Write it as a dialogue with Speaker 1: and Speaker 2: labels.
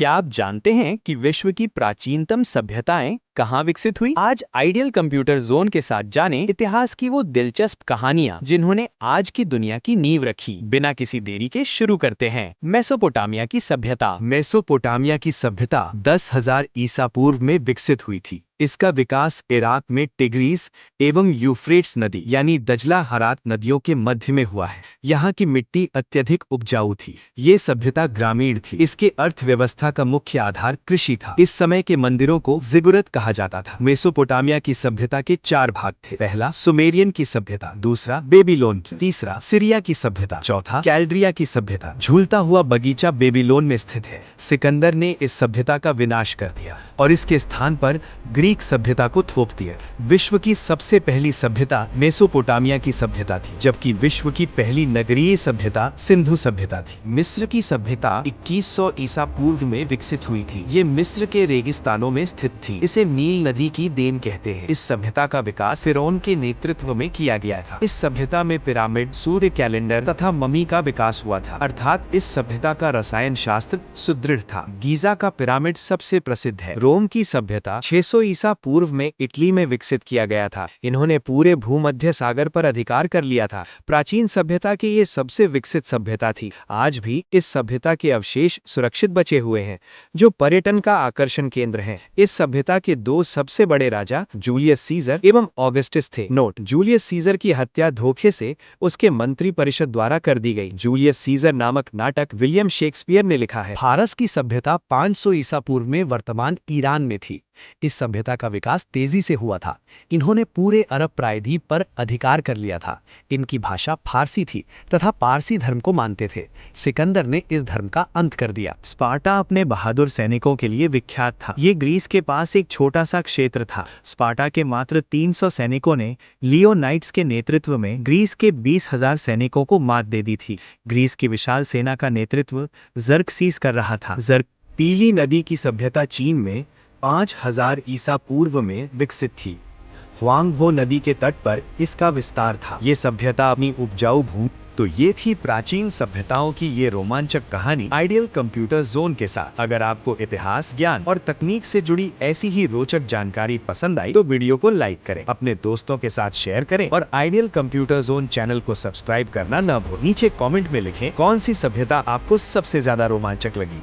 Speaker 1: क्या आप जानते हैं कि विश्व की प्राचीनतम सभ्यताएं कहाँ विकसित हुई? आज आइडियल कंप्यूटर जोन के साथ जानें इतिहास की वो दिलचस्प कहानियां जिन्होंने आज की दुनिया की नींव रखी। बिना किसी देरी के शुरू करते हैं। मेसोपोटामिया की सभ्यता।
Speaker 2: मेसोपोटामिया की सभ्यता 10,000 ईसा पूर्व में विकसित हुई थी। इसका विकास इराक में टिग्रीस एवं यूफ्रेट्स नदी यानी दजला हरात नदियों के मध्य में हुआ है। यहाँ की मिट्टी अत्यधिक उपजाऊ थी। ये सभ्यता ग्रामीण थी। इसके अर्थव्यवस्था का मुख्य आधार कृषि था। इस समय के मंदिरों को जिगुरत कहा जाता था। मेसोपोटामिया की सभ्यता के 4 भाग थे। पहला सुमेरियन की सभ्यता, दूसरा बेबीलोन की, तीसरा सीरिया की सभ्यता, चौथा कैल्ड्रिया की सभ्यता। झूलता हुआ बगीचा बेबीलोन में स्थित है। सिकंदर ने इस सभ्यता का विनाश कर दिया और इसके स्थान पर ग्रीक सभ्यता को थोप दिया। विश्व की सबसे पहली सभ्यता मेसोपोटामिया की सभ्यता थी, जबकि विश्व की पहली नगरीय सभ्यता सिंधु सभ्यता थी।
Speaker 3: मिस्र की सभ्यता 2100 ईसा पूर्व में विकसित हुई थी। ये मिस्र के रेगिस्तानों में स्थित थी। इसे नील नदी की देन कहते हैं। इस सभ्यता का विकास फिरौन के नेतृत्व में किया गया था। इस सभ्यता में पिरामिड, सूर्य कैलेंडर तथा ममी का विकास हुआ था, अर्थात इस सभ्यता का रसायन शास्त्र सुदृढ़ था। गीजा का पिरामिड सबसे प्रसिद्ध है। रोम की सभ्यता 600 ईसा पूर्व में इटली में विकसित किया गया था। इन्होंने पूरे भूमध्य सागर पर अधिकार कर लिया था। प्राचीन सभ्यता की ये सबसे विकसित सभ्यता थी। आज भी इस सभ्यता के अवशेष सुरक्षित बचे हुए हैं, जो पर्यटन का आकर्षण केंद्र हैं। इस सभ्यता के 2 सबसे बड़े राजा जूलियस सीजर एवं ऑगस्टस थे। नोट: जूलियस सीजर की हत्या धोखे से उसके मंत्री परिषद द्वारा कर दी गई। जूलियस सीजर नामक नाटक विलियम शेक्सपियर ने लिखा है।
Speaker 2: फारस की सभ्यता 500 ईसा पूर्व में वर्तमान ईरान में थी। इस सभ्यता का विकास तेजी से हुआ था। इन्होंने पूरे अरब प्रायद्वीप पर अधिकार कर लिया था। इनकी भाषा फारसी थी तथा पारसी धर्म को मानते थे। सिकंदर ने इस धर्म का अंत कर दिया।
Speaker 1: स्पार्टा अपने बहादुर सैनिकों के लिए विख्यात था। ये ग्रीस के पास एक छोटा सा क्षेत्र था। स्पार्टा के मात्र 300 सैनिकों ने लियोनाइट्स के नेतृत्व में ग्रीस के 20,000 सैनिकों को मात दे दी थी। ग्रीस की विशाल सेना का नेतृत्व जर्कसीस कर रहा था।
Speaker 2: पीली नदी की सभ्यता चीन में 5000 ईसा पूर्व में विकसित थी। ह्वांगहो नदी के तट पर इसका विस्तार था।
Speaker 1: ये सभ्यता अपनी उपजाऊ भूमि। तो ये थी प्राचीन सभ्यताओं की ये रोमांचक कहानी आइडियल कंप्यूटर जोन के साथ। अगर आपको इतिहास, ज्ञान और तकनीक से जुड़ी ऐसी ही रोचक जानकारी पसंद आई तो वीडियो को लाइक करें, अपने दोस्तों के साथ शेयर करें और आइडियल कंप्यूटर जोन चैनल को सब्सक्राइब करना न भूलें। नीचे कमेंट में लिखें कौन सी सभ्यता आपको सबसे ज्यादा रोमांचक लगी।